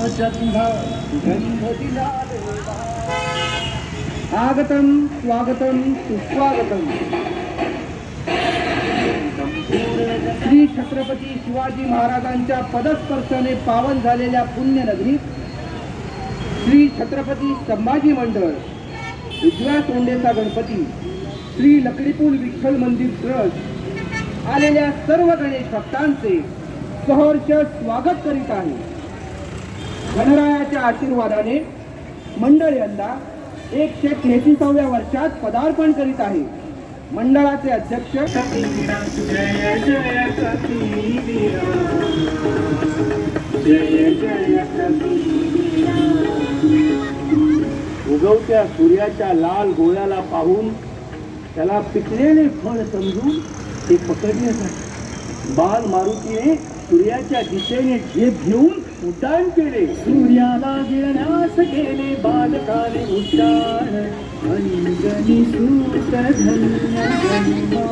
नामाच्या तुझा गंध दिला देवा. आगतम स्वागतम सुस्वागतम. श्री छत्रपती शिवाजी महाराजांच्या पदस्पर्शाने पावन झालेल्या पुण्यनगरीत श्री छत्रपती संभाजी मंडळ, उजव्या सोंडेचा गणपती, श्री लकडीपूल विठ्ठल मंदिर ट्रस्ट आलेल्या सर्व गणेश भक्तांचे सहर्ष स्वागत करीत आहे. गणरायाच्या आशीर्वादाने मंडळ यंदा 133व्या वर्षात पदार्पण करीत आहे. मंडळाचे अध्यक्ष जय जय कबीरा, जय जय कबीरा. उगवत्या सूर्याच्या लाल गोळ्याला पाहून त्याला पिकलेले फळ समजून ते पकडण्यासाठी बाल मारुतीने सूर्याच्या दिशेने झेप घेऊन उड्डाण केले. सूर्याला गिळण्यास गेले बालकाने उड्डाण. अंजनी सूत धन्य